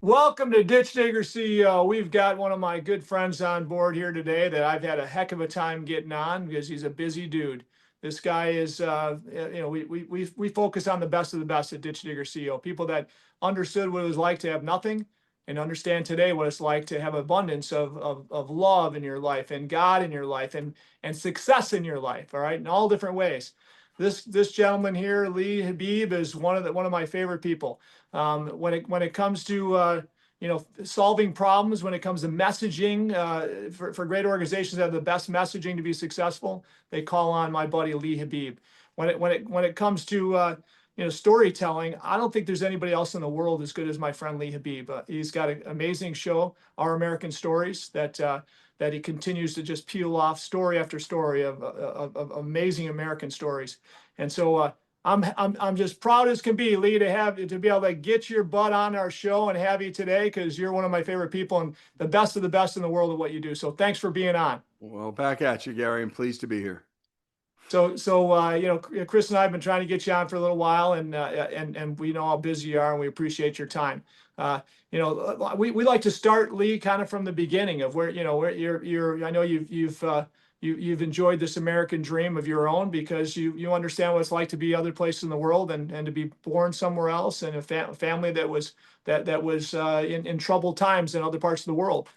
Welcome to Ditch Digger CEO. We've got one of my good friends on board here today that I've had a heck of a time getting on because he's a busy dude. This guy is, we focus on the best of the best at Ditch Digger CEO. People that understood what it was like to have nothing and understand today what it's like to have abundance of love in your life and God in your life and success in your life. All right, in all different ways. This gentleman here, Lee Habeeb, is one of my favorite people. When it comes to solving problems, when it comes to messaging, for great organizations that have the best messaging to be successful, they call on my buddy Lee Habeeb. When it comes to storytelling, I don't think there's anybody else in the world as good as my friend Lee Habeeb. He's got an amazing show, Our American Stories, that he continues to just peel off story after story of amazing American stories. And so I'm just proud as can be, Lee, to be able to get your butt on our show and have you today, because you're one of my favorite people and the best of the best in the world at what you do. So thanks for being on. Well, back at you, Gary. I'm pleased to be here. So Chris and I have been trying to get you on for a little while, and we know how busy you are, and we appreciate your time. We like to start, Lee, kind of from the beginning of where you're. I know you've enjoyed this American dream of your own because you understand what it's like to be other places in the world and to be born somewhere else and a family that was in troubled times in other parts of the world.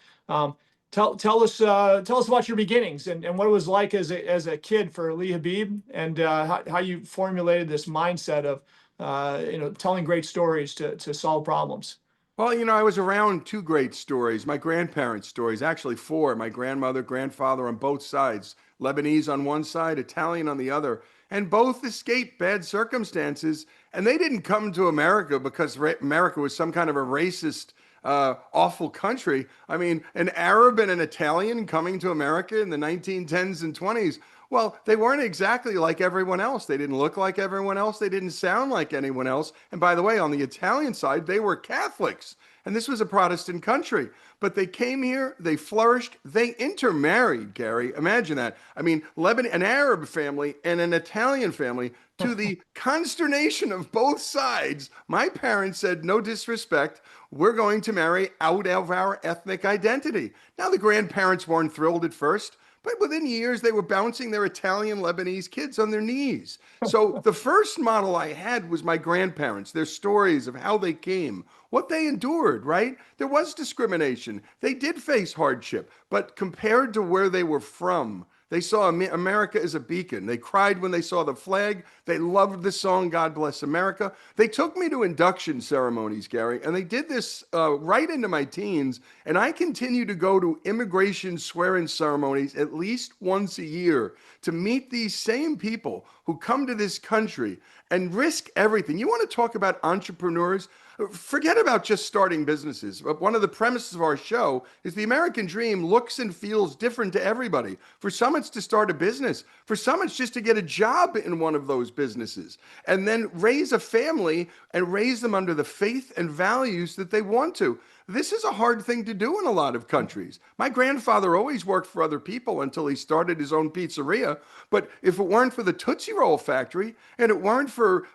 Tell us about your beginnings and what it was like as a kid for Lee Habeeb, and how you formulated this mindset of telling great stories to solve problems. Well, I was around two great stories. My grandparents' stories, actually four. My grandmother, grandfather on both sides, Lebanese on one side, Italian on the other, and both escaped bad circumstances. And they didn't come to America because America was some kind of a racist awful country. I mean, an Arab and an Italian coming to America in the 1910s and 20s. Well, they weren't exactly like everyone else. They didn't look like everyone else. They didn't sound like anyone else. And by the way, on the Italian side, they were Catholics. And this was a Protestant country. But they came here, they flourished, they intermarried, Gary. Imagine that. I mean, an Arab family and an Italian family, to the consternation of both sides. My parents said, no disrespect, we're going to marry out of our ethnic identity. Now, the grandparents weren't thrilled at first, but within years, they were bouncing their Italian Lebanese kids on their knees. So the first model I had was my grandparents, their stories of how they came, what they endured, right? There was discrimination. They did face hardship, but compared to where they were from, they saw America as a beacon. They cried when they saw the flag. They loved the song, God Bless America. They took me to induction ceremonies, Gary, and they did this right into my teens. And I continue to go to immigration swearing ceremonies at least once a year to meet these same people who come to this country and risk everything. You want to talk about entrepreneurs? Forget about just starting businesses. One of the premises of our show is the American dream looks and feels different to everybody. For some, it's to start a business. For some, it's just to get a job in one of those businesses and then raise a family and raise them under the faith and values that they want to. This is a hard thing to do in a lot of countries. My grandfather always worked for other people until he started his own pizzeria. But if it weren't for the Tootsie Roll factory and it weren't for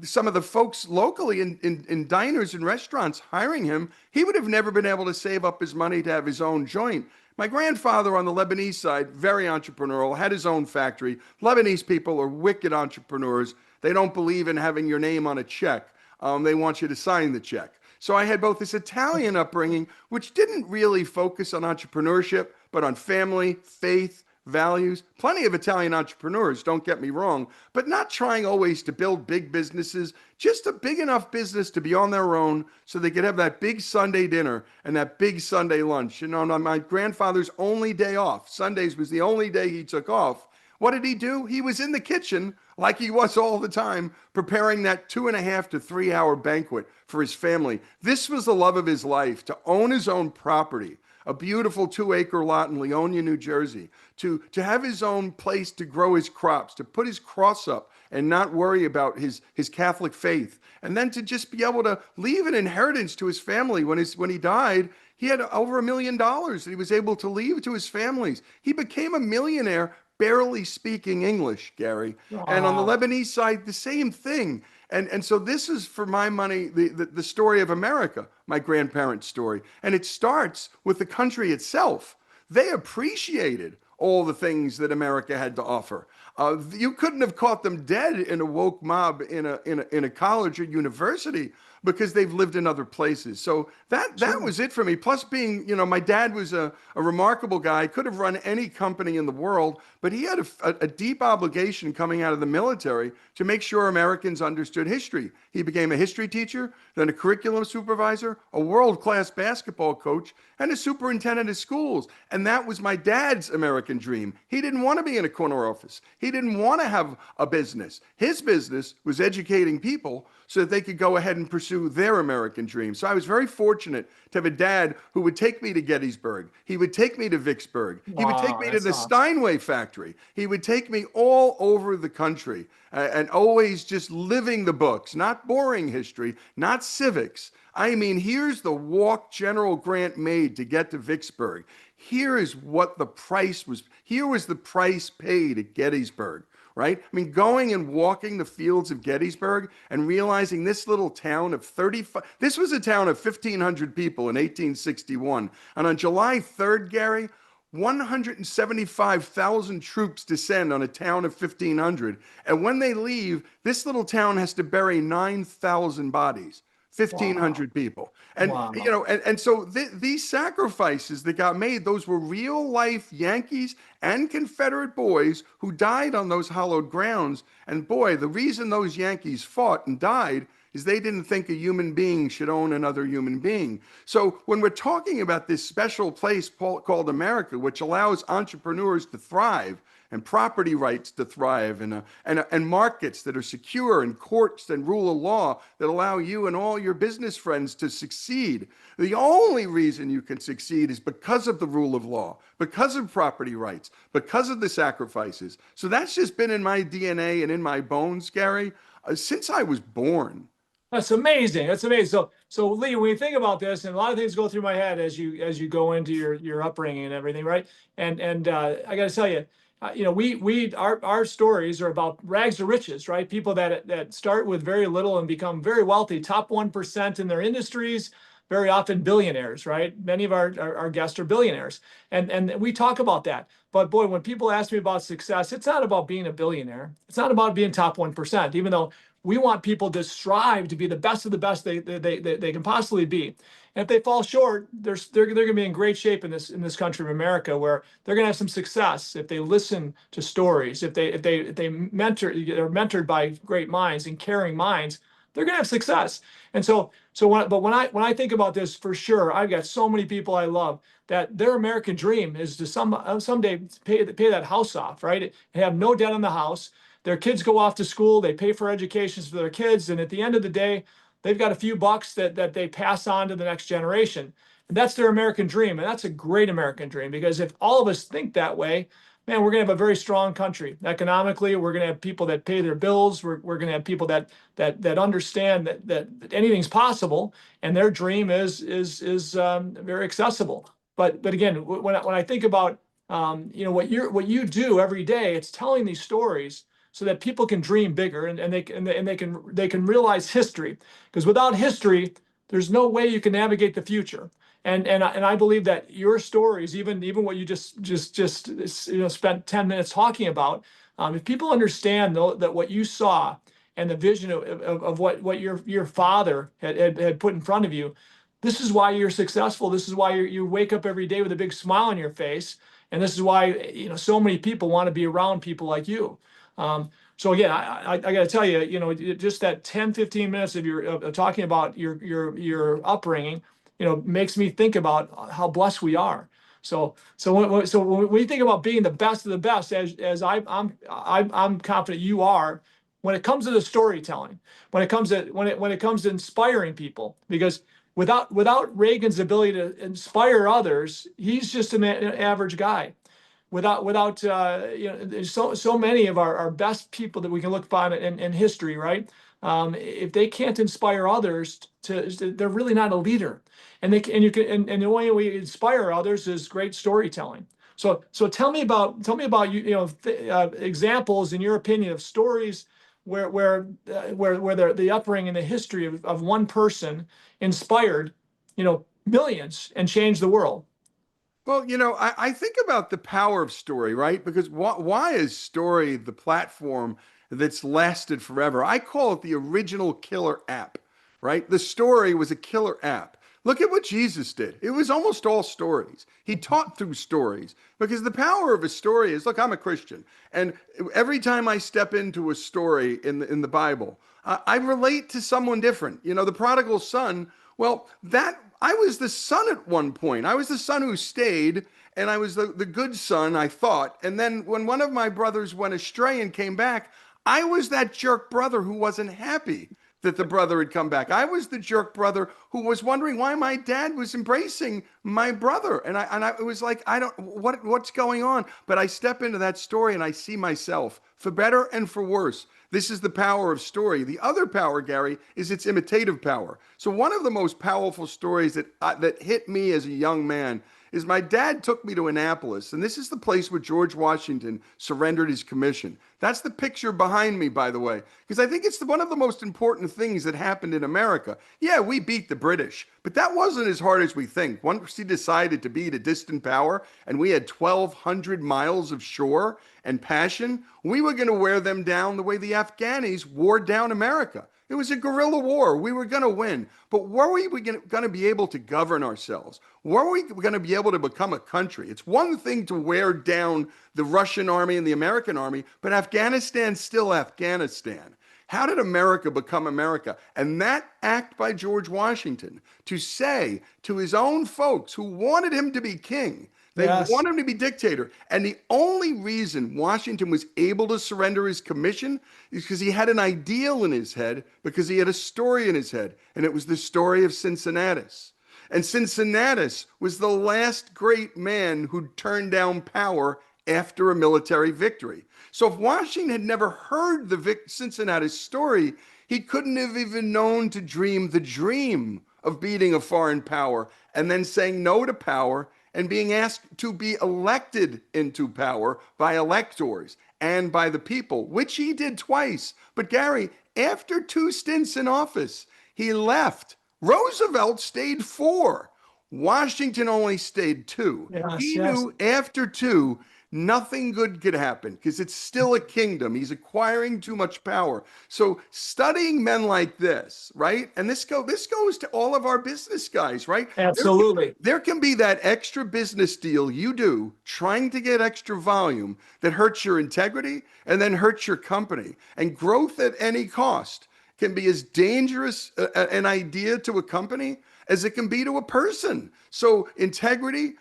some of the folks locally in diners and restaurants hiring him, he would have never been able to save up his money to have his own joint. My grandfather on the Lebanese side, very entrepreneurial, had his own factory. Lebanese people are wicked entrepreneurs. They don't believe in having your name on a check. They want you to sign the check. So I had both this Italian upbringing, which didn't really focus on entrepreneurship, but on family, faith, values. Plenty of Italian entrepreneurs, don't get me wrong, but not trying always to build big businesses, just a big enough business to be on their own so they could have that big Sunday dinner and that big Sunday lunch. On my grandfather's only day off, Sundays was the only day he took off. What did he do? He was in the kitchen, like he was all the time, preparing that 2.5 to 3 hour banquet for his family. This was the love of his life, to own his own property, a beautiful 2-acre lot in Leonia, New Jersey, to have his own place to grow his crops, to put his cross up and not worry about his Catholic faith, and then to just be able to leave an inheritance to his family. When he died, he had over $1 million that he was able to leave to his families. He became a millionaire barely speaking English, Gary. And on the Wow. Lebanese side, the same thing. And so this is, for my money, the story of America, my grandparents' story. And it starts with the country itself. They appreciated all the things that America had to offer. You couldn't have caught them dead in a woke mob in a college or university because they've lived in other places. So that Sure. was it for me. Plus, being, my dad was a remarkable guy, could have run any company in the world, but he had a deep obligation coming out of the military to make sure Americans understood history. He became a history teacher, then a curriculum supervisor, a world-class basketball coach, and a superintendent of schools. And that was my dad's American dream. He didn't want to be in a corner office. He didn't want to have a business. His business was educating people so that they could go ahead and pursue their American dream. So I was very fortunate to have a dad who would take me to Gettysburg. He would take me to Vicksburg. He would take Wow, me to that's the awesome. Steinway factory. He would take me all over the country, and always just living the books, not boring history, not civics. I mean, here's the walk General Grant made to get to Vicksburg. Here is what the price was. Here was the price paid at Gettysburg, right? I mean, going and walking the fields of Gettysburg and realizing this little town of 35, this was a town of 1,500 people in 1861. And on July 3rd, Gary, 175,000 troops descend on a town of 1,500. And when they leave, this little town has to bury 9,000 bodies. Wow. 1,500 people. And, Wow. so these sacrifices that got made, those were real life Yankees and Confederate boys who died on those hallowed grounds. And boy, the reason those Yankees fought and died is they didn't think a human being should own another human being. So when we're talking about this special place called America, which allows entrepreneurs to thrive, and property rights to thrive, and markets that are secure, and courts and rule of law that allow you and all your business friends to succeed. The only reason you can succeed is because of the rule of law, because of property rights, because of the sacrifices. So that's just been in my DNA and in my bones, Gary, since I was born. That's amazing. That's amazing. So Lee, when you think about this, and a lot of things go through my head as you go into your upbringing and everything, right? And I got to tell you, our stories are about rags to riches, right? People that start with very little and become very wealthy, top 1% in their industries, very often billionaires, right? Many of our guests are billionaires, and we talk about that. But boy, when people ask me about success, it's not about being a billionaire. It's not about being top 1%, even though we want people to strive to be the best of the best they can possibly be. And if they fall short, they're going to be in great shape in this country of America, where they're going to have some success if they listen to stories, if they they're mentored by great minds and caring minds, they're going to have success. And when I think about this, for sure, I've got so many people I love that their American dream is to someday pay that house off, right? And have no debt on the house. Their kids go off to school, they pay for educations for their kids, and at the end of the day, they've got a few bucks that they pass on to the next generation. And that's their American dream. And that's a great American dream, because if all of us think that way, man, we're going to have a very strong country. Economically, we're going to have people that pay their bills. We're going to have people that understand that anything's possible, and their dream is very accessible. But again, when I think about what you do every day, it's telling these stories so that people can dream bigger, and they can realize history. Because without history, there's no way you can navigate the future. And I believe that your stories, even what you just spent 10 minutes talking about, if people understand that what you saw and the vision of what your father had put in front of you, this is why you're successful. This is why you wake up every day with a big smile on your face, and this is why so many people want to be around people like you. So again, I got to tell you, just that 10-15 minutes of talking about your upbringing, makes me think about how blessed we are. So when we think about being the best of the best, as I'm confident you are, when it comes to the storytelling, when it comes to inspiring people, because without Reagan's ability to inspire others, he's just an average guy. Without there's so many of our best people that we can look upon in history, right? If they can't inspire others they're really not a leader. And the only way we inspire others is great storytelling. So tell me about examples, in your opinion, of stories where the upbringing and the history of one person inspired, millions and changed the world. Well, I think about the power of story, right? Because why is story the platform that's lasted forever? I call it the original killer app, right? The story was a killer app. Look at what Jesus did. It was almost all stories. He taught through stories because the power of a story is, look, I'm a Christian. And every time I step into a story in the Bible, I relate to someone different. The prodigal son, well, that I was the son at one point. I was the son who stayed, and I was the good son, I thought. And then when one of my brothers went astray and came back, I was that jerk brother who wasn't happy that the brother had come back. I was the jerk brother who was wondering why my dad was embracing my brother. And I was like, what's going on? But I step into that story and I see myself for better and for worse. This is the power of story. The other power, Gary, is its imitative power. So one of the most powerful stories that hit me as a young man is my dad took me to Annapolis, and this is the place where George Washington surrendered his commission. That's the picture behind me, by the way, because I think it's one of the most important things that happened in America. Yeah, we beat the British, but that wasn't as hard as we think. Once he decided to beat a distant power, and we had 1,200 miles of shore and passion, we were going to wear them down the way the Afghanis wore down America. It was a guerrilla war. We were going to win. But were we going to be able to govern ourselves? Were we going to be able to become a country? It's one thing to wear down the Russian army and the American army, but Afghanistan's still Afghanistan. How did America become America? And that act by George Washington to say to his own folks who wanted him to be king, they Yes. want him to be dictator. And the only reason Washington was able to surrender his commission is because he had an ideal in his head, because he had a story in his head. And it was the story of Cincinnatus. And Cincinnatus was the last great man who turned down power after a military victory. So if Washington had never heard the Cincinnatus story, he couldn't have even known to dream the dream of beating a foreign power and then saying no to power and being asked to be elected into power by electors and by the people, which he did twice. But Gary, after 2 stints in office, he left. Roosevelt stayed 4. Washington only stayed 2. Yes, He yes. knew after 2, nothing good could happen because it's still a kingdom. He's acquiring too much power. So studying men like this, right? And this goes to all of our business guys, right? Absolutely. There can be that extra business deal you do trying to get extra volume that hurts your integrity and then hurts your company. And growth at any cost can be as dangerous an idea to a company as it can be to a person. So integrity,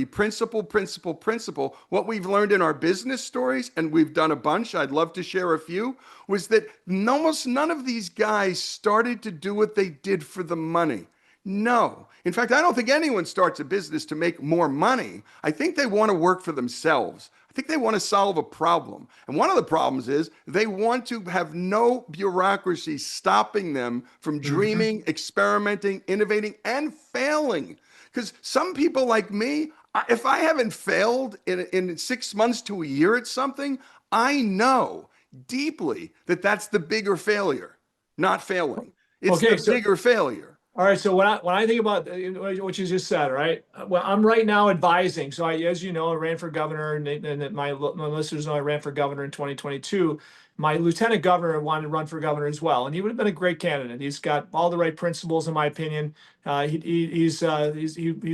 principle, principle, principle. What we've learned in our business stories, and we've done a bunch, I'd love to share a few, was that almost none of these guys started to do what they did for the money. No. In fact, I don't think anyone starts a business to make more money. I think they want to work for themselves. I think they want to solve a problem. And one of the problems is they want to have no bureaucracy stopping them from dreaming, experimenting, innovating, and failing. Because some people like me, if I haven't failed in 6 months to a year at something, I know deeply that that's the bigger failure, not failing. It's Okay, the so bigger failure. all right, so when I think about what you just said, right? Well, I'm right now advising. So as you know, I ran for governor, and my listeners know I ran for governor in 2022. My lieutenant governor wanted to run for governor as well, and he would have been a great candidate. He's got all the right principles, in my opinion. He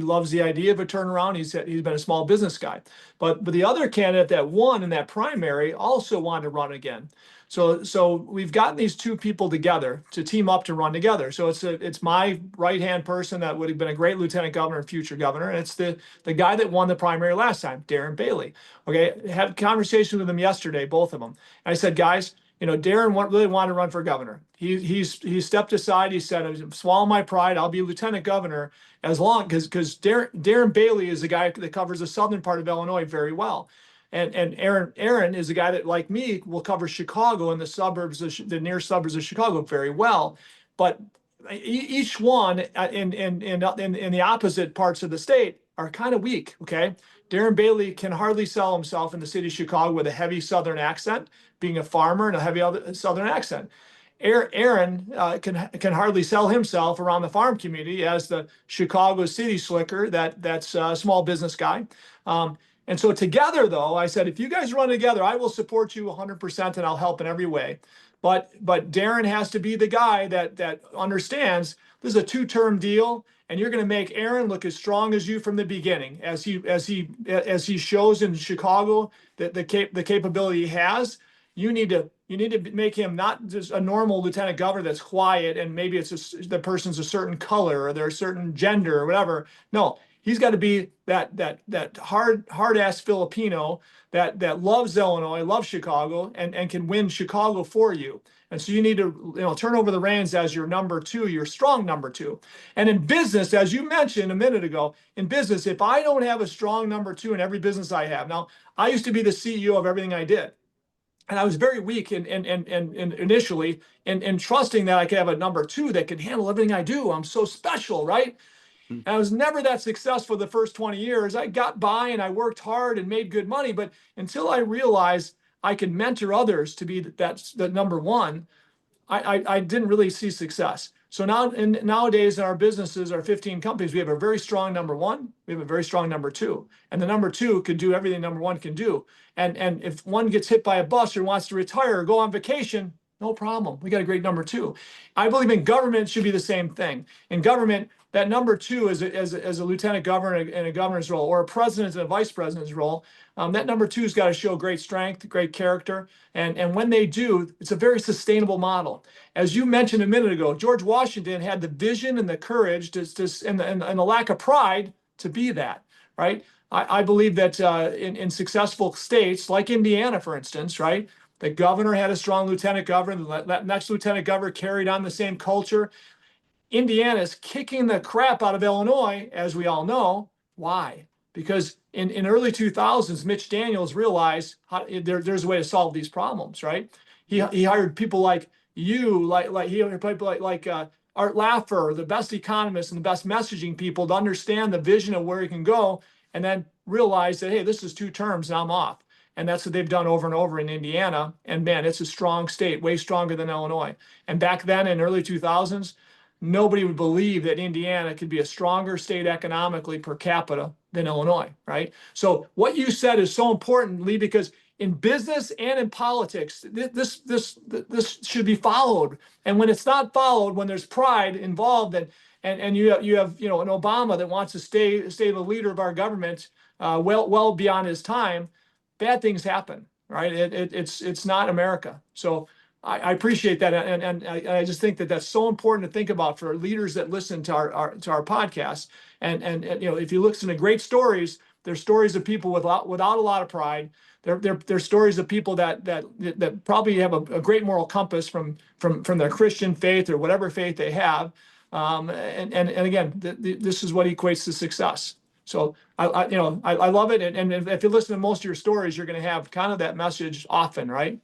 loves the idea of a turnaround. He's been a small business guy, but the other candidate that won in that primary also wanted to run again. So we've gotten these 2 people together to team up to run together. So it's my right-hand person that would have been a great lieutenant governor and future governor. And it's the guy that won the primary last time, Darren Bailey. Okay, had a conversation with him yesterday, both of them. And I said, guys, Darren really wanted to run for governor. He stepped aside. He said, swallow my pride. I'll be lieutenant governor as long because Darren Bailey is the guy that covers the southern part of Illinois very well. And Aaron is a guy that, like me, will cover Chicago and the near suburbs of Chicago very well. But each one in the opposite parts of the state are kind of weak. Okay. Darren Bailey can hardly sell himself in the city of Chicago with a heavy Southern accent, being a farmer and a heavy Southern accent. Aaron can hardly sell himself around the farm community as the Chicago city slicker that's a small business guy. And so together, though, I said, if you guys run together, I will support you 100% and I'll help in every way. But Darren has to be the guy that understands this is a 2-term deal, and you're going to make Aaron look as strong as you from the beginning, as he shows in Chicago that the capability he has. You need to make him not just a normal lieutenant governor that's quiet and maybe the person's a certain color or they're a certain gender or whatever. No, he's got to be that hard ass Filipino that loves Illinois, loves Chicago, and can win Chicago for you. And so you need to turn over the reins as your number 2, your strong number 2. And in business, as you mentioned a minute ago, in business, if I don't have a strong number 2 in every business I have, now I used to be the CEO of everything I did. And I was very weak initially in trusting that I could have a number 2 that could handle everything I do. I'm so special, right? And I was never that successful the first 20 years. I got by and I worked hard and made good money. But until I realized I could mentor others to be the number 1, I didn't really see success. So nowadays in our businesses, our 15 companies, we have a very strong number 1. We have a very strong number 2. And the number 2 can do everything number 1 can do. And if one gets hit by a bus or wants to retire or go on vacation, no problem. We got a great number 2. I believe in government should be the same thing. In government, that number 2 as a lieutenant governor in a governor's role or a president in a vice president's role, that number 2's got to show great strength, great character. And when they do, it's a very sustainable model. As you mentioned a minute ago, George Washington had the vision and the courage and the lack of pride to be that, right? I believe that in successful states like Indiana, for instance, right, the governor had a strong lieutenant governor. That next lieutenant governor carried on the same culture. Indiana is kicking the crap out of Illinois, as we all know. Why? Because in early 2000s, Mitch Daniels realized there's a way to solve these problems, right? He hired people like you, he hired people like Art Laffer, the best economists and the best messaging people to understand the vision of where he can go, and then realize that, hey, this is 2 terms and I'm off. And that's what they've done over and over in Indiana. And man, it's a strong state, way stronger than Illinois. And back then in early 2000s, nobody would believe that Indiana could be a stronger state economically per capita than Illinois, right? So what you said is so important, Lee, because in business and in politics, this should be followed. And when it's not followed, when there's pride involved, and you have an Obama that wants to stay the leader of our government well beyond his time, bad things happen, right? It's not America. So I appreciate that, and I just think that that's so important to think about for leaders that listen to our podcast. And if you listen to great stories, they're stories of people without a lot of pride. They're stories of people that probably have a great moral compass from their Christian faith or whatever faith they have. And again, this is what equates to success. So I love it. And if you listen to most of your stories, you're going to have kind of that message often, right?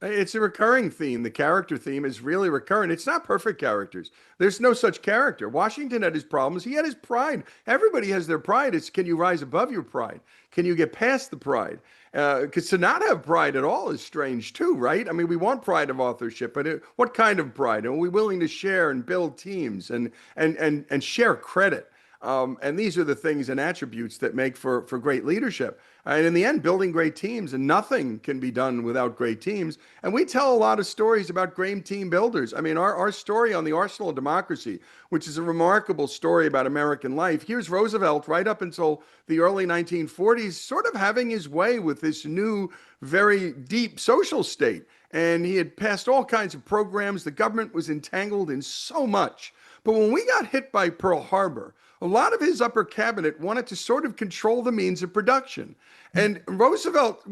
It's a recurring theme. The character theme is really recurrent. It's not perfect characters. There's no such character. Washington had his problems. He had his pride. Everybody has their pride. It's, can you rise above your pride? Can you get past the pride? Because to not have pride at all is strange too, right? I mean, we want pride of authorship, but what kind of pride? Are we willing to share and build teams and share credit? And these are the things and attributes that make for great leadership. And in the end, building great teams, and nothing can be done without great teams. And we tell a lot of stories about great team builders. I mean, our story on the Arsenal of Democracy, which is a remarkable story about American life. Here's Roosevelt right up until the early 1940s, sort of having his way with this new, very deep social state. And he had passed all kinds of programs. The government was entangled in so much. But when we got hit by Pearl Harbor, a lot of his upper cabinet wanted to sort of control the means of production. And Roosevelt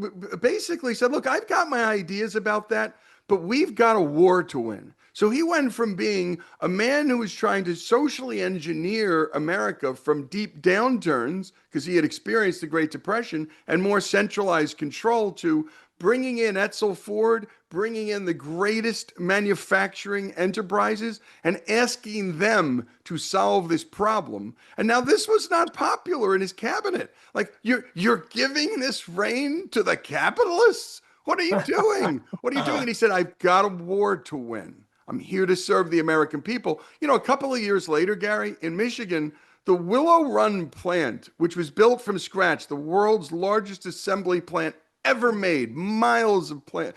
basically said, look, I've got my ideas about that, but we've got a war to win. So he went from being a man who was trying to socially engineer America from deep downturns, because he had experienced the Great Depression, and more centralized control, to bringing in Edsel Ford, bringing in the greatest manufacturing enterprises and asking them to solve this problem. And now this was not popular in his cabinet. Like you're giving this reign to the capitalists? What are you doing? What are you doing? And he said, I've got a war to win. I'm here to serve the American people. You know, a couple of years later, Gary, in Michigan, the Willow Run plant, which was built from scratch, the world's largest assembly plant ever made, miles of plant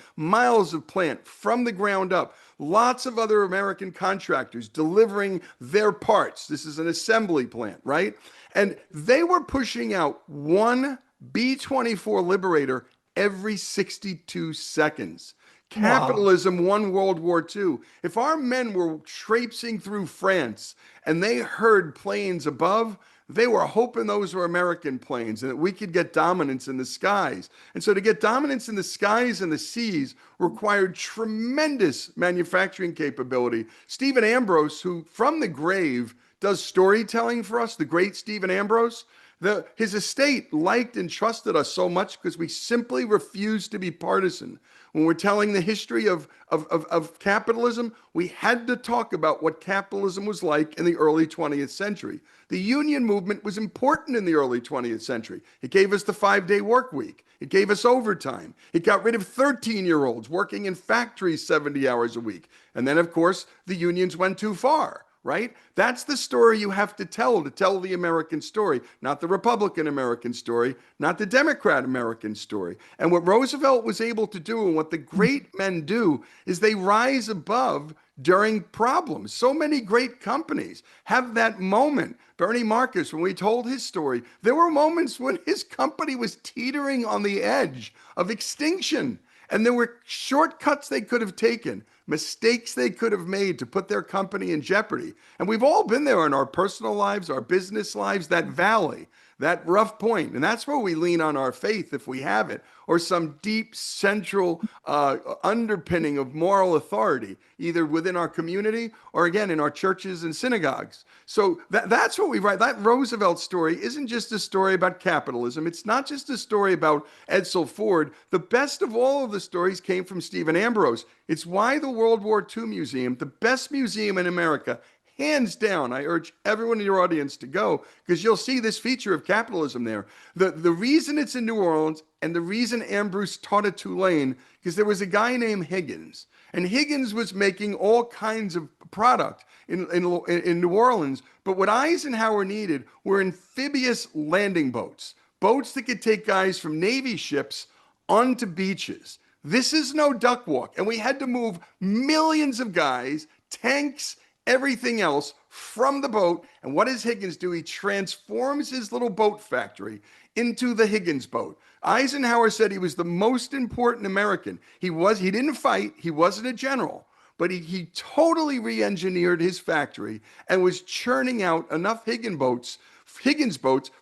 from the ground up. Lots of other American contractors delivering their parts. This is an assembly plant, right? And they were pushing out one B-24 Liberator every 62 seconds. Wow. Capitalism won World War II. If our men were traipsing through France and they heard planes above, they were hoping those were American planes and that we could get dominance in the skies. And so to get dominance in the skies and the seas required tremendous manufacturing capability. Stephen Ambrose, who from the grave does storytelling for us, the great Stephen Ambrose, his estate liked and trusted us so much because we simply refused to be partisan. When we're telling the history of capitalism, we had to talk about what capitalism was like in the early 20th century. The union movement was important in the early 20th century. It gave us the 5-day work week. It gave us overtime. It got rid of 13-year-olds working in factories 70 hours a week. And then, of course, the unions went too far. Right? That's the story you have to tell the American story, not the Republican American story, not the Democrat American story. And what Roosevelt was able to do and what the great men do is they rise above during problems. So many great companies have that moment. Bernie Marcus, when we told his story, there were moments when his company was teetering on the edge of extinction. And there were shortcuts they could have taken, mistakes they could have made to put their company in jeopardy. And we've all been there in our personal lives, our business lives, that valley, that rough point. And that's where we lean on our faith if we have it, or some deep central underpinning of moral authority, either within our community or again in our churches and synagogues. So that's what we write. That Roosevelt story isn't just a story about capitalism. It's not just a story about Edsel Ford. The best of all of the stories came from Stephen Ambrose. It's why the World War II Museum, the best museum in America, hands down, I urge everyone in your audience to go because you'll see this feature of capitalism there. The reason it's in New Orleans and the reason Ambrose taught at Tulane, because there was a guy named Higgins, and Higgins was making all kinds of product in New Orleans. But what Eisenhower needed were amphibious landing boats, boats that could take guys from Navy ships onto beaches. This is no duck walk. And we had to move millions of guys, tanks, everything else from the boat. And what does Higgins do? He transforms his little boat factory into the Higgins boat. Eisenhower said he was the most important American. He didn't fight. He wasn't a general, but he totally re-engineered his factory and was churning out enough Higgins boats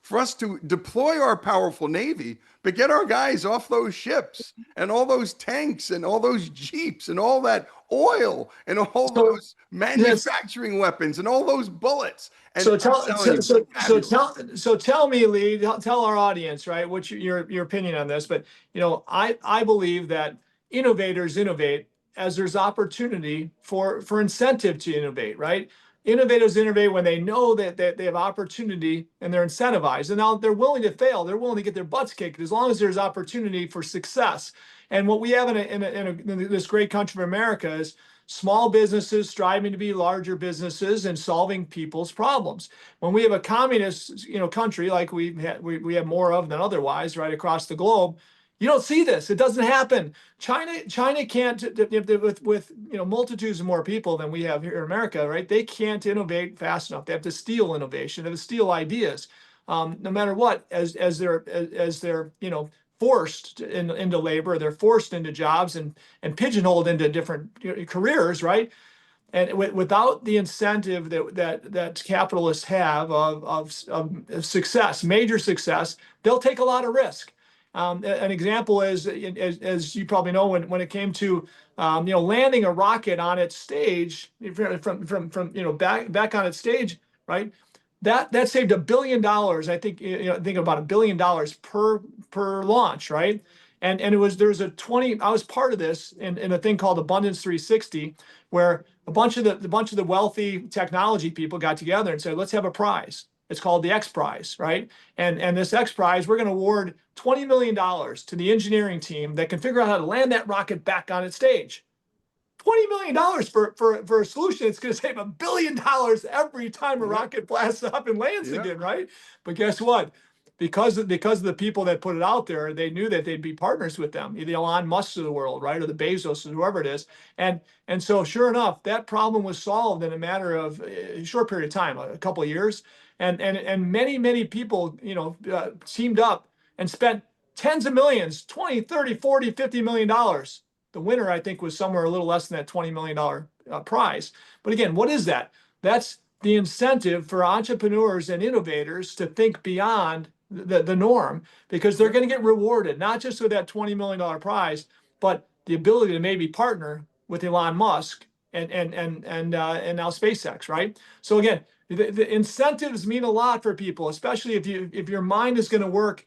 for us to deploy our powerful Navy, but get our guys off those ships and all those tanks and all those Jeeps and all that oil and all those manufacturing weapons and all those bullets. And So tell me, Lee, tell our audience, right, what's your opinion on this? But I believe that innovators innovate as there's opportunity for incentive to innovate, right? Innovators innovate when they know that they have opportunity and they're incentivized, and now they're willing to fail. They're willing to get their butts kicked as long as there's opportunity for success. And what we have in this great country of America is small businesses striving to be larger businesses and solving people's problems. When we have a communist, country like we have more of than otherwise, right across the globe, you don't see this. It doesn't happen. China can't, with multitudes of more people than we have here in America, right? They can't innovate fast enough. They have to steal innovation. They have to steal ideas, no matter what. As they're forced into labor, they're forced into jobs and pigeonholed into different careers, right? And without the incentive that capitalists have of success, major success, they'll take a lot of risk. An example is, as you probably know, when it came to landing a rocket on its stage from back on its stage, right? That saved $1 billion. I think think about $1 billion per launch, right? And there's a 20, I was part of this in a thing called Abundance 360, where a bunch of the wealthy technology people got together and said, let's have a prize. It's called the X Prize, right? And this X Prize, we're going to award $20 million to the engineering team that can figure out how to land that rocket back on its stage. $20 million for a solution. It's going to save $1 billion every time a rocket blasts up and lands again, right? But guess what? Because of the people that put it out there, they knew that they'd be partners with them, the Elon Musk of the world, right, or the Bezos, or whoever it is. And so, sure enough, that problem was solved in a matter of a short period of time, a couple of years. And many people, teamed up and spent tens of millions, 20, 30, 40, $50 million. The winner, I think, was somewhere a little less than that $20 million prize. But again, what is that? That's the incentive for entrepreneurs and innovators to think beyond the norm, because they're going to get rewarded, not just with that $20 million prize, but the ability to maybe partner with Elon Musk and now SpaceX, right? So again, the incentives mean a lot for people, especially if your mind is going to work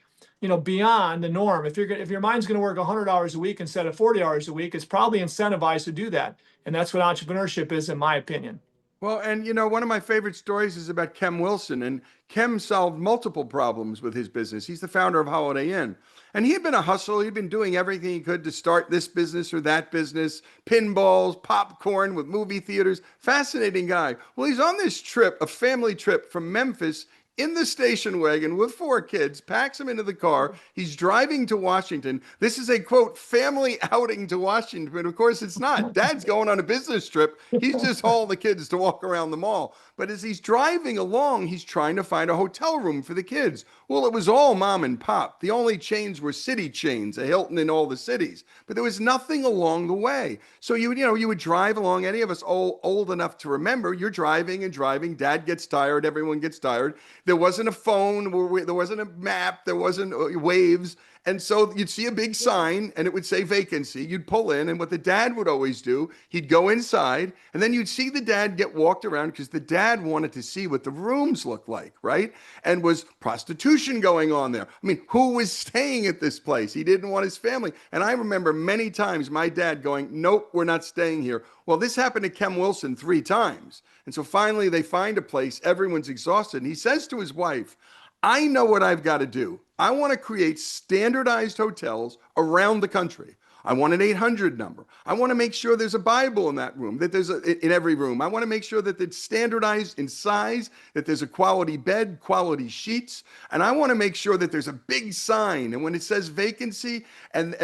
beyond the norm. If your mind's going to work 100 hours a week instead of 40 hours a week, it's probably incentivized to do that. And that's what entrepreneurship is, in my opinion. Well, and one of my favorite stories is about Kem Wilson, and Kem solved multiple problems with his business. He's the founder of Holiday Inn, and he had been a hustler. He'd been doing everything he could to start this business or that business, pinballs, popcorn with movie theaters. Fascinating guy. Well, he's on this trip, a family trip from Memphis, in the station wagon with 4 kids, packs them into the car. He's driving to Washington. This is a, quote, family outing to Washington. But of course, it's not. Dad's going on a business trip. He's just hauling the kids to walk around the mall. But as he's driving along, he's trying to find a hotel room for the kids. Well, it was all mom and pop. The only chains were city chains, a Hilton in all the cities. But there was nothing along the way. So you would drive along. Any of us old enough to remember, you're driving and driving. Dad gets tired. Everyone gets tired. There wasn't a phone. There wasn't a map. There wasn't waves. And so you'd see a big sign and it would say vacancy. You'd pull in, and what the dad would always do, he'd go inside, and then you'd see the dad get walked around because the dad wanted to see what the rooms looked like, right? And was prostitution going on there? I mean, who was staying at this place? He didn't want his family. And I remember many times my dad going, nope, we're not staying here. Well, this happened to Kem Wilson 3 times. And so finally they find a place. Everyone's exhausted. And he says to his wife, I know what I've got to do. I want to create standardized hotels around the country. I want an 800 number. I want to make sure there's a Bible in that room, that there's in every room. I want to make sure that it's standardized in size, that there's a quality bed, quality sheets, and I want to make sure that there's a big sign. And when it says vacancy and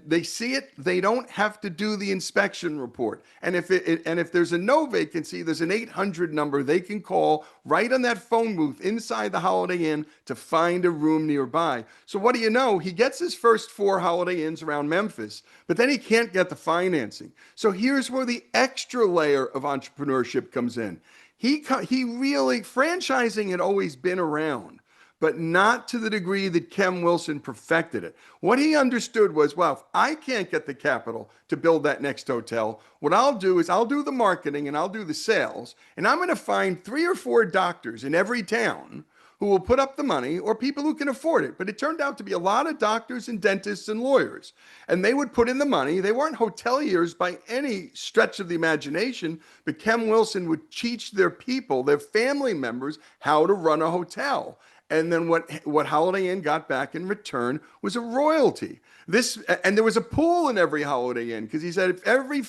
they see it, they don't have to do the inspection report. And if there's a no vacancy, there's an 800 number they can call right on that phone booth inside the Holiday Inn to find a room nearby. So what do you know? He gets his first 4 Holiday Inns around Memphis, but then he can't get the financing. So here's where the extra layer of entrepreneurship comes in. He really, franchising had always been around, but not to the degree that Kem Wilson perfected it. What he understood was, well, if I can't get the capital to build that next hotel, what I'll do is I'll do the marketing and I'll do the sales, and I'm going to find 3 or 4 doctors in every town who will put up the money, or people who can afford it. But it turned out to be a lot of doctors and dentists and lawyers. And they would put in the money. They weren't hoteliers by any stretch of the imagination, but Kem Wilson would teach their people, their family members, how to run a hotel. And then what Holiday Inn got back in return was a royalty. And there was a pool in every Holiday Inn, because he said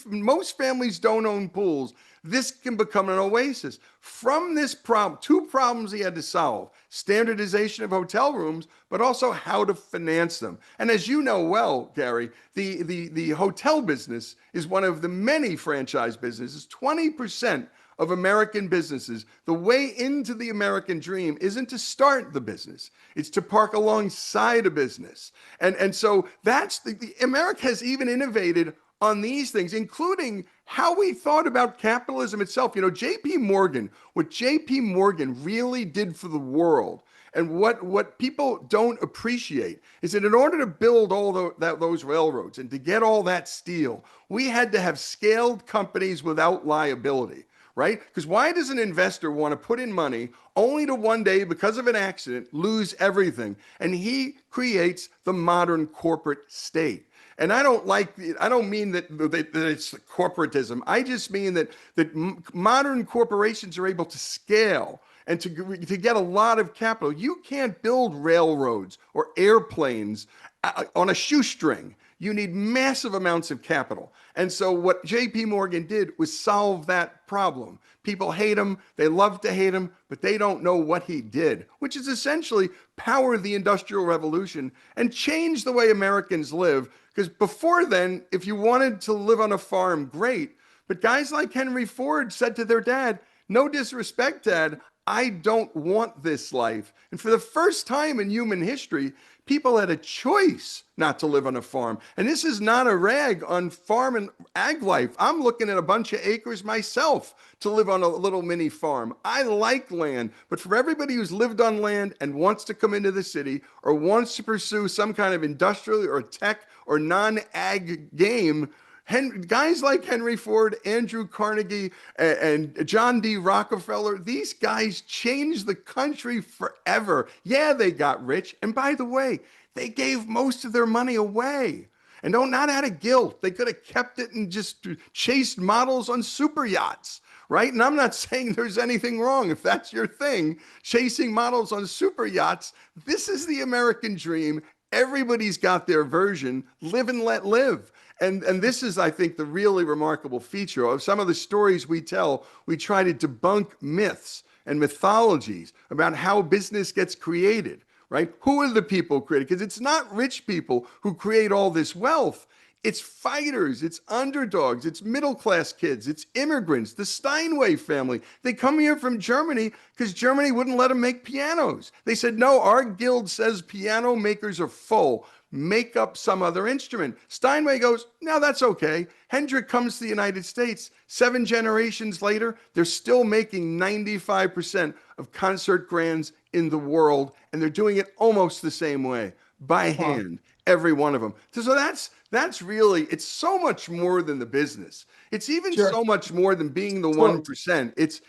most families don't own pools. This can become an oasis. From this problem, 2 problems he had to solve: standardization of hotel rooms, but also how to finance them. And as you know well, Gary, the hotel business is one of the many franchise businesses. 20% of American businesses, the way into the American dream isn't to start the business. It's to park alongside a business. And so that's America has even innovated on these things, including how we thought about capitalism itself. J.P. Morgan, what J.P. Morgan really did for the world, and what people don't appreciate, is that in order to build all those railroads and to get all that steel, we had to have scaled companies without liability. right? Because why does an investor want to put in money only to one day, because of an accident, lose everything? And he creates the modern corporate state. And I don't mean that it's corporatism. I just mean that modern corporations are able to scale and to get a lot of capital. You can't build railroads or airplanes on a shoestring. You need massive amounts of capital. And so what JP Morgan did was solve that problem. People hate him, they love to hate him, but they don't know what he did, which is essentially power the Industrial Revolution and change the way Americans live. Because before then, if you wanted to live on a farm, great. But guys like Henry Ford said to their dad, no disrespect, Dad, I don't want this life. And for the first time in human history, people had a choice not to live on a farm. And this is not a rag on farm and ag life. I'm looking at a bunch of acres myself to live on a little mini farm. I like land, but for everybody who's lived on land and wants to come into the city or wants to pursue some kind of industrial or tech or non-ag game, guys like Henry Ford, Andrew Carnegie, and John D. Rockefeller, these guys changed the country forever. Yeah, they got rich. And by the way, they gave most of their money away. And not out of guilt. They could have kept it and just chased models on super yachts, right? And I'm not saying there's anything wrong if that's your thing, chasing models on super yachts. This is the American dream. Everybody's got their version. Live and let live. And this is, I think, the really remarkable feature of some of the stories we tell. We try to debunk myths and mythologies about how business gets created, right? Who are the people created? Because it's not rich people who create all this wealth. It's fighters, it's underdogs, it's middle-class kids, it's immigrants, the Steinway family. They come here from Germany because Germany wouldn't let them make pianos. They said, no, our guild says piano makers are full. Make up some other instrument. Steinway goes, no, that's okay. Hendrick comes to the United States. 7 generations later, they're still making 95% of concert grands in the world, and they're doing it almost the same way, by hand, every one of them. So that's really, it's so much more than the business. It's even so much more than being the 1%.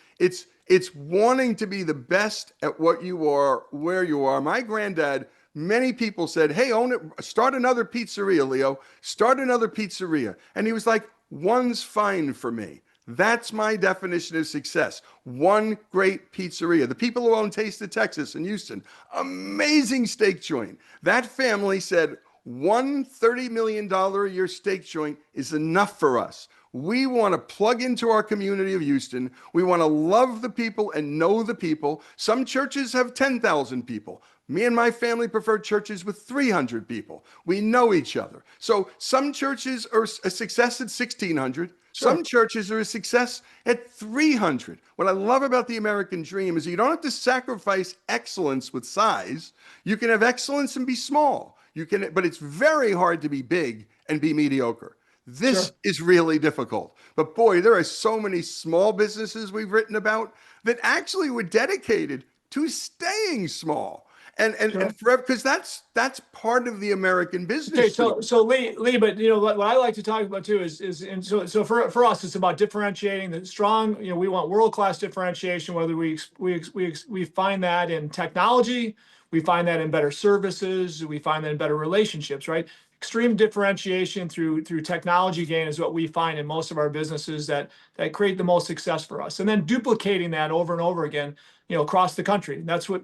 It's wanting to be the best at what you are, where you are. My granddad, many people said, hey, own it, start another pizzeria, Leo, start another pizzeria. And he was like, one's fine for me. That's my definition of success. One great pizzeria. The people who own Taste of Texas in Houston, amazing steak joint. That family said, one $30 million a year steak joint is enough for us. We want to plug into our community of Houston. We want to love the people and know the people. Some churches have 10,000 people. Me and my family prefer churches with 300 people. We know each other. So some churches are a success at 1,600. Some churches are a success at 300. What I love about the American dream is you don't have to sacrifice excellence with size. You can have excellence and be small. But it's very hard to be big and be mediocre. This is really difficult. But boy, there are so many small businesses we've written about that actually were dedicated to staying small. And forever, because that's part of the American business. Okay, so Lee, but what I like to talk about too is and so for us it's about differentiating the strong. We want world-class differentiation. Whether we find that in technology, we find that in better services, we find that in better relationships, right? Extreme differentiation through technology gain is what we find in most of our businesses that create the most success for us, and then duplicating that over and over again, across the country. That's what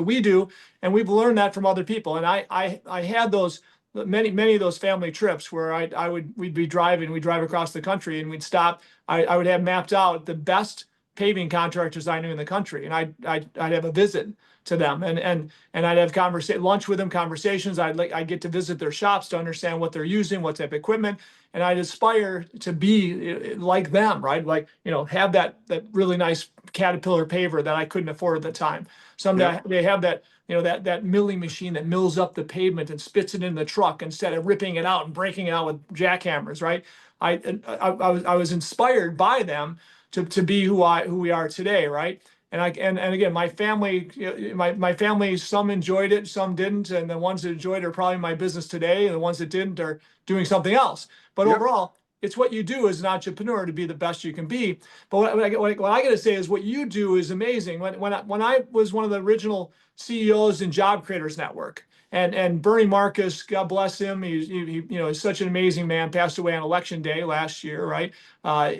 we do, and we've learned that from other people. And I had those many of those family trips where we'd drive across the country, and we'd stop. I would have mapped out the best paving contractors I knew in the country, and I'd have a visit to them, and I'd have lunch with them, conversations. I'd get to visit their shops to understand what they're using, what type of equipment, and I'd aspire to be like them, right? Like, have that really nice Caterpillar paver that I couldn't afford at the time. Someday they have that, that milling machine that mills up the pavement and spits it in the truck instead of ripping it out and breaking it out with jackhammers, right? I was inspired by them to be who we are today, right? And again, my family, my family, some enjoyed it, some didn't, and the ones that enjoyed it are probably my business today, and the ones that didn't are doing something else. But overall, it's what you do as an entrepreneur to be the best you can be. But what I got to say is what you do is amazing. When I was one of the original CEOs in Job Creators Network, and Bernie Marcus, God bless him, he's such an amazing man. Passed away on election day last year, right? When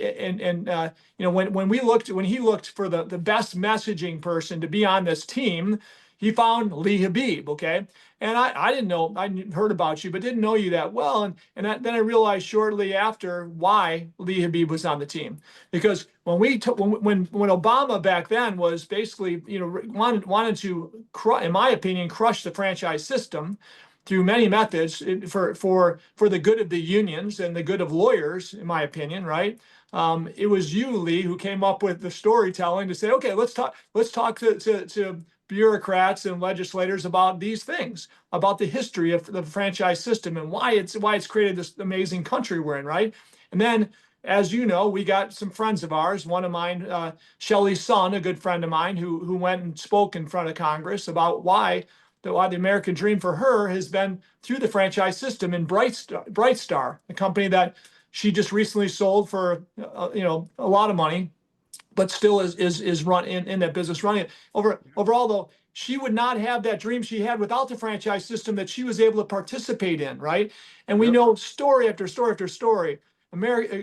he looked for the best messaging person to be on this team, he found Lee Habeeb. Okay, and I didn't know, I heard about you, but didn't know you that well. Then I realized shortly after why Lee Habeeb was on the team. Because when Obama back then was basically, wanted to, in my opinion, crush the franchise system through many methods for the good of the unions and the good of lawyers, in my opinion, right? It was you, Lee, who came up with the storytelling to say, okay, let's talk to bureaucrats and legislators about these things, about the history of the franchise system and why it's created this amazing country we're in, right? And then, as you know, we got some friends of ours. One of mine, Shelley's son, a good friend of mine, who went and spoke in front of Congress about why the American dream for her has been through the franchise system. And Brightstar, a company that she just recently sold for a lot of money, but still is run in that business running it. Overall, though, she would not have that dream she had without the franchise system that she was able to participate in, right? And we know story after story after story,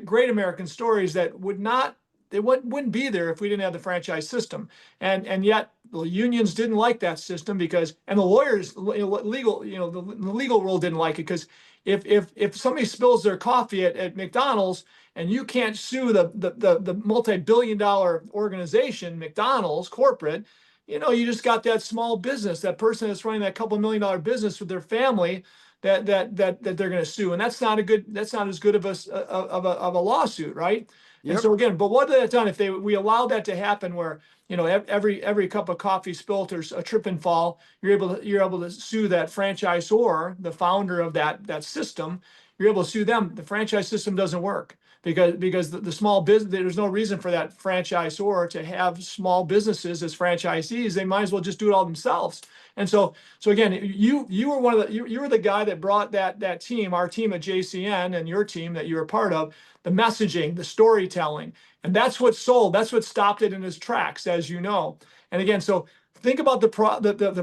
great American stories that wouldn't be there if we didn't have the franchise system. And yet the unions didn't like that system and the lawyers, the legal world didn't like it, because if somebody spills their coffee at McDonald's and you can't sue the multi-billion-dollar organization, McDonald's corporate, you just got that small business, that person that's running that couple $1 million business with their family that they're going to sue, and that's not as good of a lawsuit, right? Yep. And so again, but what would that done if we allowed that to happen, where every cup of coffee spilt or a trip and fall, you're able to sue that franchisor, the founder of that system. You're able to sue them. The franchise system doesn't work because the small business, there's no reason for that franchisor to have small businesses as franchisees. They might as well just do it all themselves. And so again, you were you were the guy that brought that team, our team at JCN, and your team that you were part of, the messaging, the storytelling, and that's what sold. That's what stopped it in its tracks, as you know. And again, so think about the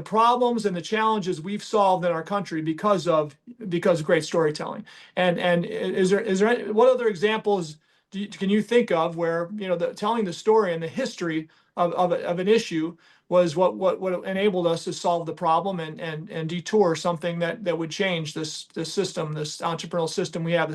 problems and the challenges we've solved in our country because of great storytelling. And is there what other examples can you think of where telling the story and the history of an issue was what enabled us to solve the problem and detour something that would change this system, this entrepreneurial system we have,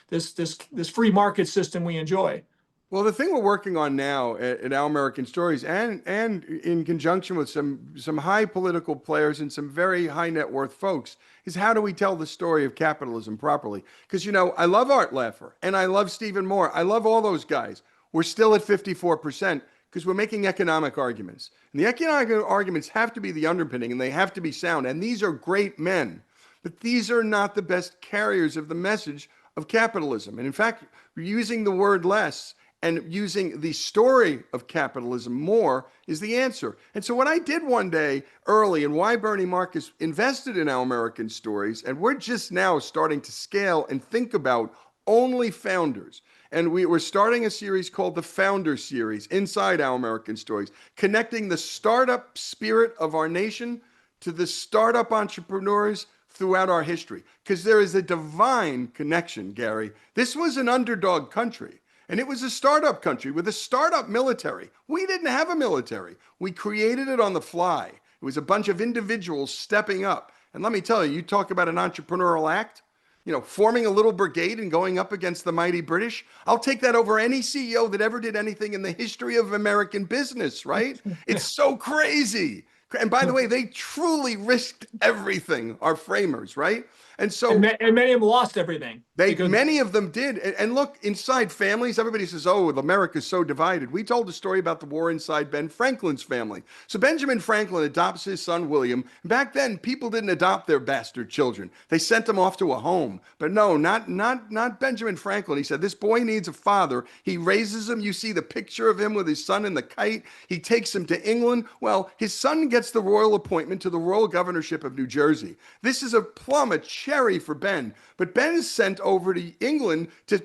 this free market system we enjoy? Well, the thing we're working on now at Our American Stories, and in conjunction with some high political players and some very high net worth folks, is how do we tell the story of capitalism properly? Because, I love Art Laffer and I love Stephen Moore. I love all those guys. We're still at 54% because we're making economic arguments. And the economic arguments have to be the underpinning, and they have to be sound. And these are great men, but these are not the best carriers of the message of capitalism. And in fact, using the word less and using the story of capitalism more is the answer. And so what I did one day early, and why Bernie Marcus invested in Our American Stories, and we're just now starting to scale and think about only founders. And we're starting a series called the Founder Series inside Our American Stories, connecting the startup spirit of our nation to the startup entrepreneurs throughout our history. Because there is a divine connection, Gary. This was an underdog country. And it was a startup country with a startup military. We didn't have a military. We created it on the fly. It was a bunch of individuals stepping up. And let me tell you, you talk about an entrepreneurial act, forming a little brigade and going up against the mighty British. I'll take that over any CEO that ever did anything in the history of American business, right? It's so crazy. And by the way, they truly risked everything, our framers, right? And so, and many of them lost everything. Many of them did. And look, inside families, everybody says, oh, America's so divided. We told a story about the war inside Ben Franklin's family. So Benjamin Franklin adopts his son, William. Back then, people didn't adopt their bastard children. They sent them off to a home. But no, not Benjamin Franklin. He said, this boy needs a father. He raises him. You see the picture of him with his son in the kite. He takes him to England. Well, his son gets the royal appointment to the royal governorship of New Jersey. This is a plummet cherry for Ben. But Ben is sent over to England to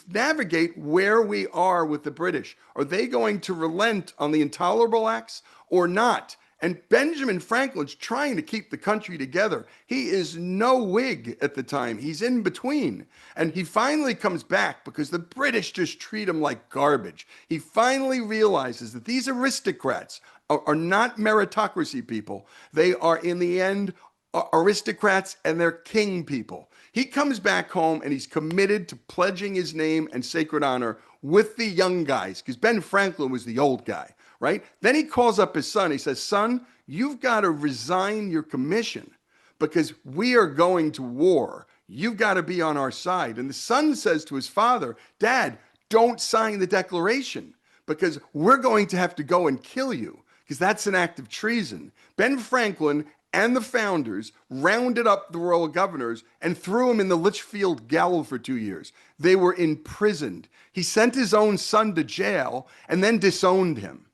navigate where we are with the British. Are they going to relent on the intolerable acts or not? And Benjamin Franklin's trying to keep the country together. He is no Whig at the time. He's in between. And he finally comes back because the British just treat him like garbage. He finally realizes that these aristocrats are not meritocracy people. They are, in the end, aristocrats and they're king people. He comes back home and he's committed to pledging his name and sacred honor with the young guys, because Ben Franklin was the old guy. Right? Then he calls up his son. He says, son, you've got to resign your commission because we are going to war. You've got to be on our side. And the son says to his father, Dad, don't sign the Declaration because we're going to have to go and kill you because that's an act of treason. Ben Franklin and the founders rounded up the royal governors and threw them in the Litchfield Gaol for 2 years. They were imprisoned. He sent his own son to jail and then disowned him,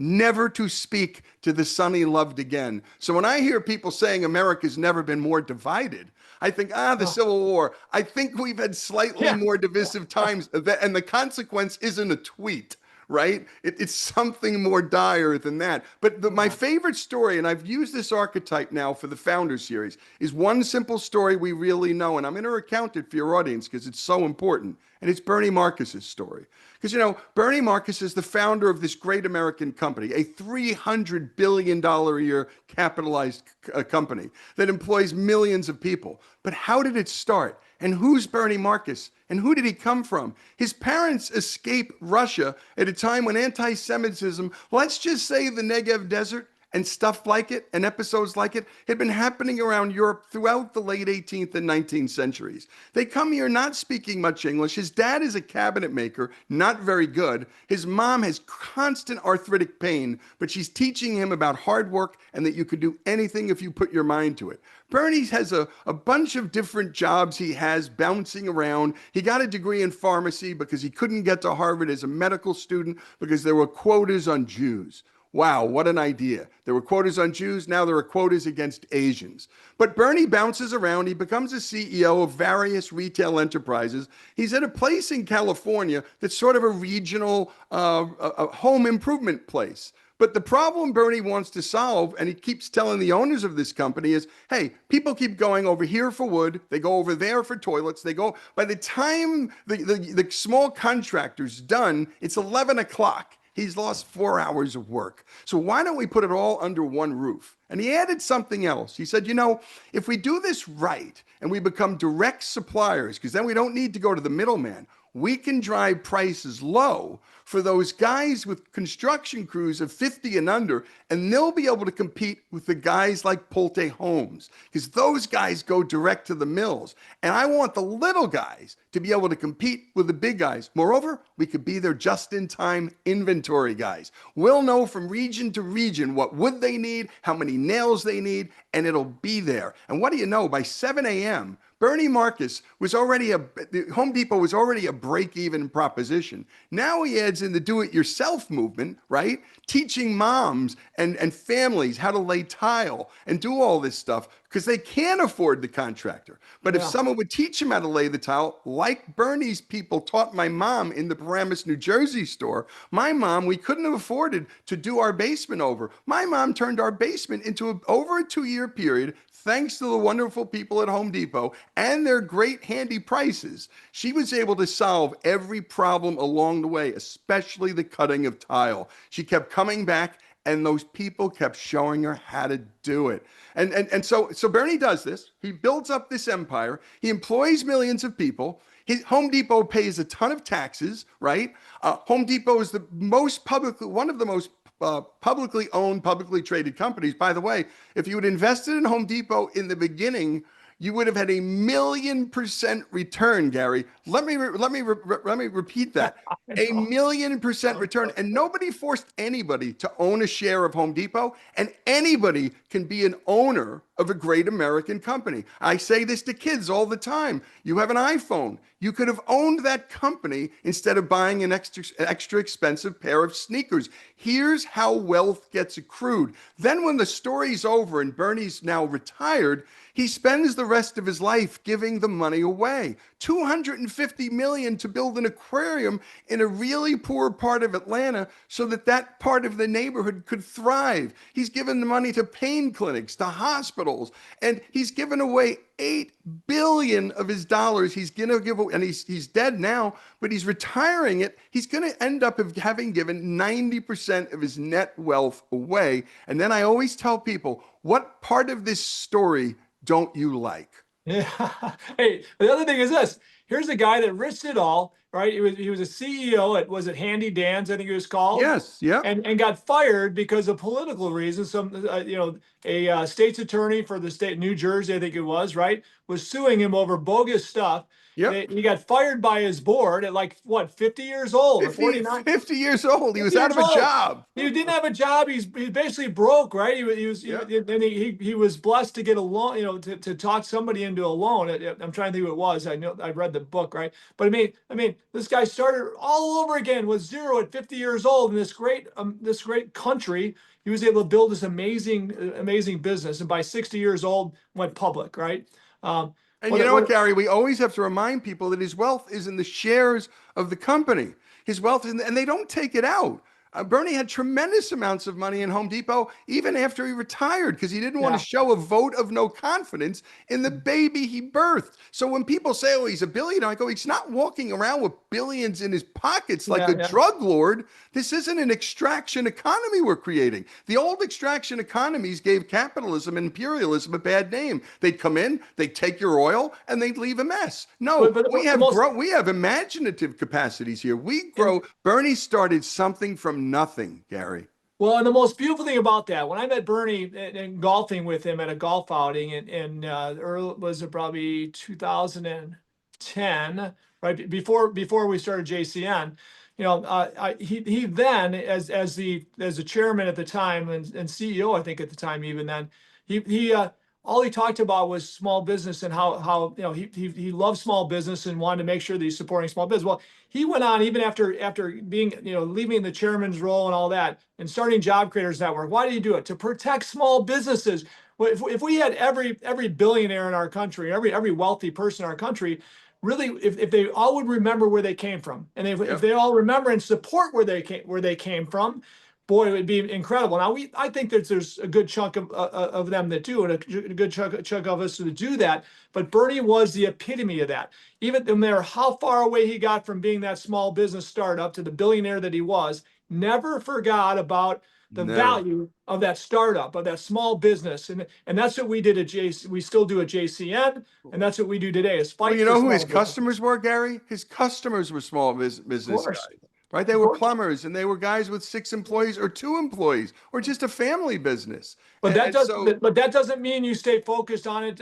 never to speak to the son he loved again. So when I hear people saying America's never been more divided, I think, the Civil War. I think we've had slightly more divisive times, and the consequence isn't a tweet, right? It's something more dire than that. But my favorite story, and I've used this archetype now for the Founders series, is one simple story we really know, and I'm going to recount it for your audience because it's so important, and it's Bernie Marcus's story. Because, Bernie Marcus is the founder of this great American company, a $300 billion a year capitalized company that employs millions of people. But how did it start? And who's Bernie Marcus? And who did he come from? His parents escaped Russia at a time when anti-Semitism, let's just say the Negev Desert, and stuff like it, and episodes like it, had been happening around Europe throughout the late 18th and 19th centuries. They come here not speaking much English. His dad is a cabinet maker, not very good. His mom has constant arthritic pain, but she's teaching him about hard work and that you could do anything if you put your mind to it. Bernie has a bunch of different jobs he has bouncing around. He got a degree in pharmacy because he couldn't get to Harvard as a medical student because there were quotas on Jews. Wow, what an idea. There were quotas on Jews, now there are quotas against Asians. But Bernie bounces around. He becomes a CEO of various retail enterprises. He's at a place in California that's sort of a regional a home improvement place. But the problem Bernie wants to solve, and he keeps telling the owners of this company, is, hey, people keep going over here for wood. They go over there for toilets. They go, by the time the small contractor's done, it's 11 o'clock. He's lost 4 hours of work. So why don't we put it all under one roof? And he added something else. He said, if we do this right and we become direct suppliers, because then we don't need to go to the middleman, we can drive prices low for those guys with construction crews of 50 and under, and they'll be able to compete with the guys like Pulte Homes, because those guys go direct to the mills. And I want the little guys to be able to compete with the big guys. Moreover, we could be their just-in-time inventory guys. We'll know from region to region what wood they need, how many nails they need, and it'll be there. And what do you know? By 7 a.m., Bernie Marcus was already Home Depot was already a break-even proposition. Now he adds in the do-it-yourself movement, right? Teaching moms and families how to lay tile and do all this stuff because they can't afford the contractor. But if someone would teach them how to lay the tile, like Bernie's people taught my mom in the Paramus, New Jersey store, my mom, we couldn't have afforded to do our basement over. My mom turned our basement into over a 2-year period, thanks to the wonderful people at Home Depot and their great handy prices. She was able to solve every problem along the way, especially the cutting of tile. She kept coming back, and those people kept showing her how to do it. And so Bernie does this. He builds up this empire. He employs millions of people. Home Depot pays a ton of taxes, right? Home Depot is one of the most publicly owned, publicly traded companies. By the way, if you had invested in Home Depot in the beginning, you would have had 1,000,000% return, Gary. Let me repeat that. 1,000,000% return. And nobody forced anybody to own a share of Home Depot, and anybody can be an owner of a great American company. I say this to kids all the time. You have an iPhone. You could have owned that company instead of buying an extra expensive pair of sneakers. Here's how wealth gets accrued. Then when the story's over and Bernie's now retired, He spends the rest of his life giving the money away. 250 million to build an aquarium in a really poor part of Atlanta so that that part of the neighborhood could thrive. He's given the money to pain clinics, to hospitals, and he's given away 8 billion of his dollars. He's going to give away, and he's dead now, but he's retiring it. He's going to end up having given 90% of his net wealth away. And then I always tell people, what part of this story don't you like? Yeah. Hey, the other thing is this. Here's a guy that risked it all, right? He was a CEO at, was it Handy Dan's, I think it was called, Yes, yeah, and got fired because of political reasons. Some a state's attorney for the state of New Jersey, I think it was, was suing him over bogus stuff. yep. He got fired by his board at like what, 50 years old or 50, 49? 50 years old. He was 50 out of years a old. job. He didn't have a job. He's basically broke, right? Yeah. And he was blessed to get a loan, to talk somebody into a loan. I'm trying to think who it was. I know I've read the book, right? But I mean, this guy started all over again with zero at 50 years old in this great country. He was able to build this amazing business, and by 60 years old went public, right? Um, And you know what, Gary? We always have to remind people that his wealth is in the shares of the company. His wealth is and they don't take it out. Bernie had tremendous amounts of money in Home Depot even after he retired because he didn't want to show a vote of no confidence in the baby he birthed. So when people say, oh, he's a billionaire, I go, he's not walking around with billions in his pockets like a drug lord. This isn't an extraction economy we're creating. The old extraction economies gave capitalism and imperialism a bad name. They'd come in, they'd take your oil, and they'd leave a mess. No, we have imaginative capacities here. We grow. Bernie started something from nothing, Gary. Well, and the most beautiful thing about that, when I met Bernie and golfing with him at a golf outing in was it probably 2010, right before we started JCN, he then as the chairman at the time and CEO, I think at the time, even then, he all he talked about was small business and how he loved small business and wanted to make sure that he's supporting small business. Well, he went on even after being leaving the chairman's role and all that and starting Job Creators Network. Why did he do it? To protect small businesses. Well, if we had every billionaire in our country, every wealthy person in our country, really, if they all would remember where they came from, and if they all remember and support where they came from, boy, it would be incredible. Now, I think that there's a good chunk of them that do, and a good chunk of us that do that. But Bernie was the epitome of that. Even no matter how far away he got from being that small business startup to the billionaire that he was, never forgot about the value of that startup, of that small business. And that's what we did at we still do at JCN, and that's what we do today is fight. Well, you know who his customers were, Gary? His customers were small business guys. Right? They were plumbers, and they were guys with 6 employees or 2 employees or just a family business. But that doesn't mean you stay focused on it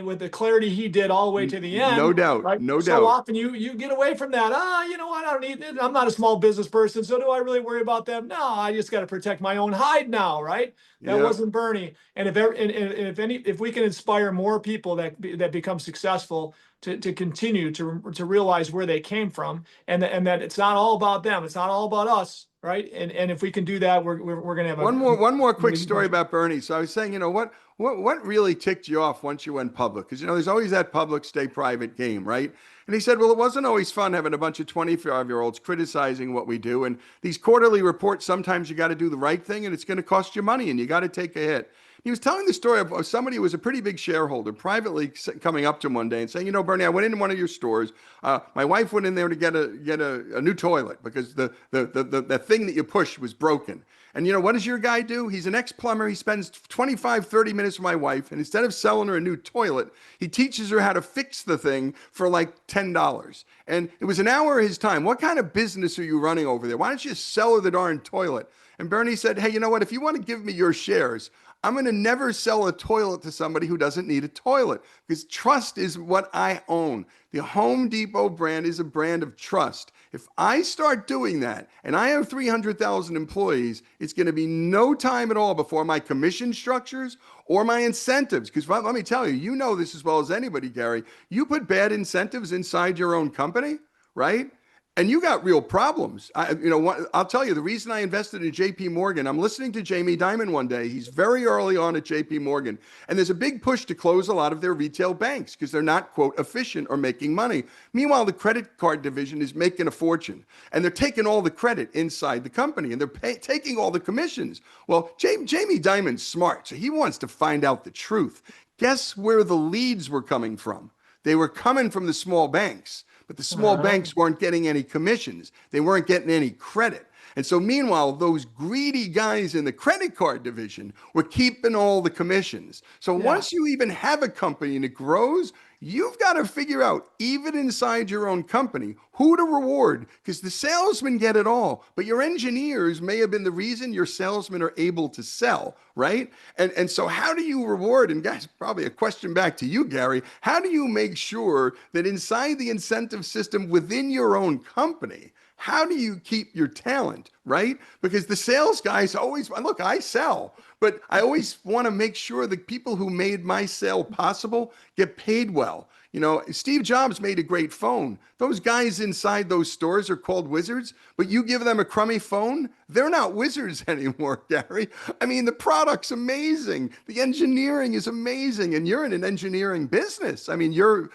with the clarity he did all the way to the end. No doubt, right? no doubt. So often you get away from that. You know what? I don't need it. I'm not a small business person, so do I really worry about them? No, I just got to protect my own hide now, right? That wasn't Bernie. And if we can inspire more people that become successful to continue to realize where they came from, and that it's not all about them, it's not all about us, right? And if we can do that, we're going to have one more quick story about Bernie. So I was saying, what really ticked you off once you went public? Because there's always that public stay private game, right? And he said, well, it wasn't always fun having a bunch of 25-year-olds criticizing what we do. And these quarterly reports, sometimes you got to do the right thing, and it's going to cost you money, and you got to take a hit. He was telling the story of somebody who was a pretty big shareholder privately coming up to him one day and saying, Bernie, I went into one of your stores. My wife went in there to get a new toilet because the thing that you push was broken. And what does your guy do? He's an ex-plumber. He spends 25, 30 minutes with my wife. And instead of selling her a new toilet, he teaches her how to fix the thing for like $10. And it was an hour of his time. What kind of business are you running over there? Why don't you just sell her the darn toilet? And Bernie said, hey, you know what? If you want to give me your shares, I'm going to never sell a toilet to somebody who doesn't need a toilet because trust is what I own. The Home Depot brand is a brand of trust. If I start doing that and I have 300,000 employees, it's going to be no time at all before my commission structures or my incentives. Because let me tell you, you know this as well as anybody, Gary, you put bad incentives inside your own company, right? And you got real problems. I'll tell you the reason I invested in JP Morgan. I'm listening to Jamie Dimon one day. He's very early on at JP Morgan. And there's a big push to close a lot of their retail banks because they're not, quote, efficient or making money. Meanwhile, the credit card division is making a fortune. And they're taking all the credit inside the company and they're taking all the commissions. Well, Jamie Dimon's smart. So he wants to find out the truth. Guess where the leads were coming from? They were coming from the small banks. But the small banks weren't getting any commissions. They weren't getting any credit. And so meanwhile, those greedy guys in the credit card division were keeping all the commissions. So once you even have a company and it grows, you've got to figure out, even inside your own company, who to reward, because the salesmen get it all, but your engineers may have been the reason your salesmen are able to sell, right? And so how do you reward, and guys, probably a question back to you, Gary, how do you make sure that inside the incentive system within your own company, how do you keep your talent, right? Because the sales guys always, look, I sell, but I always want to make sure the people who made my sale possible get paid well. You know, Steve Jobs made a great phone. Those guys inside those stores are called wizards, but you give them a crummy phone, they're not wizards anymore, Gary. I mean, the product's amazing. The engineering is amazing, and you're in an engineering business. I mean, your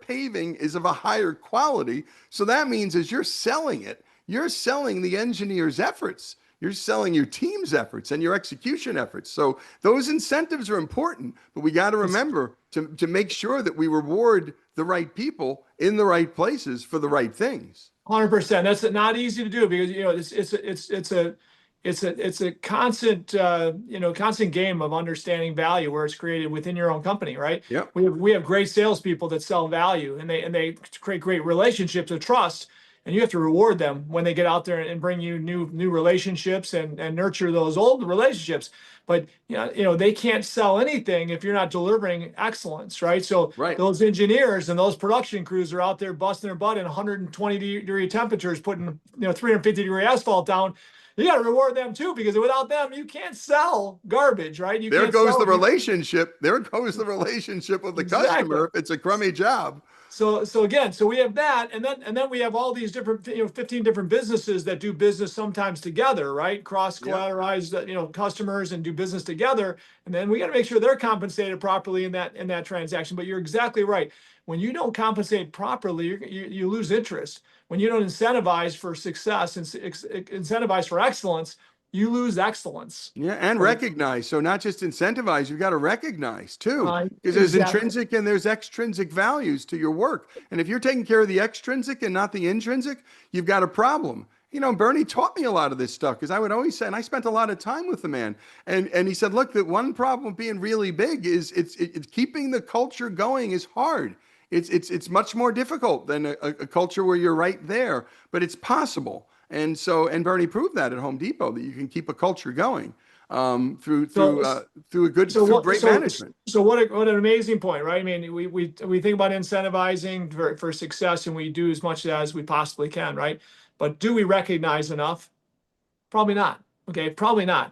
paving is of a higher quality. So that means as you're selling it, you're selling the engineer's efforts. You're selling your team's efforts and your execution efforts. So those incentives are important, but we got to remember to make sure that we reward the right people in the right places for the right things. 100%. That's not easy to do because, you know, it's a constant, constant game of understanding value where it's created within your own company, right? Yep. We have great salespeople that sell value and they create great relationships of trust. And you have to reward them when they get out there and bring you new relationships and nurture those old relationships. But they can't sell anything if you're not delivering excellence, right? So those engineers and those production crews are out there busting their butt in 120-degree temperatures, putting 350-degree asphalt down. You got to reward them too, because without them, you can't sell garbage, right? There goes the relationship. There goes the relationship with the customer if it's a crummy job. So we have that, and then we have all these different, 15 different businesses that do business sometimes together, right? Cross collateralized, customers and do business together, and then we got to make sure they're compensated properly in that transaction. But you're exactly right. When you don't compensate properly, you lose interest. When you don't incentivize for success and incentivize for excellence, you lose excellence. Yeah, and recognize. So not just incentivize, you've got to recognize too, because there's intrinsic and there's extrinsic values to your work. And if you're taking care of the extrinsic and not the intrinsic, you've got a problem. Bernie taught me a lot of this stuff because I would always say, and I spent a lot of time with the man, and he said, look, the one problem being really big is it's keeping the culture going is hard. It's much more difficult than a culture where you're right there, but it's possible. And Bernie proved that at Home Depot, that you can keep a culture going through great management. So what an amazing point, right? I mean, we think about incentivizing for success, and we do as much as we possibly can, right? But do we recognize enough? Probably not. Okay, probably not.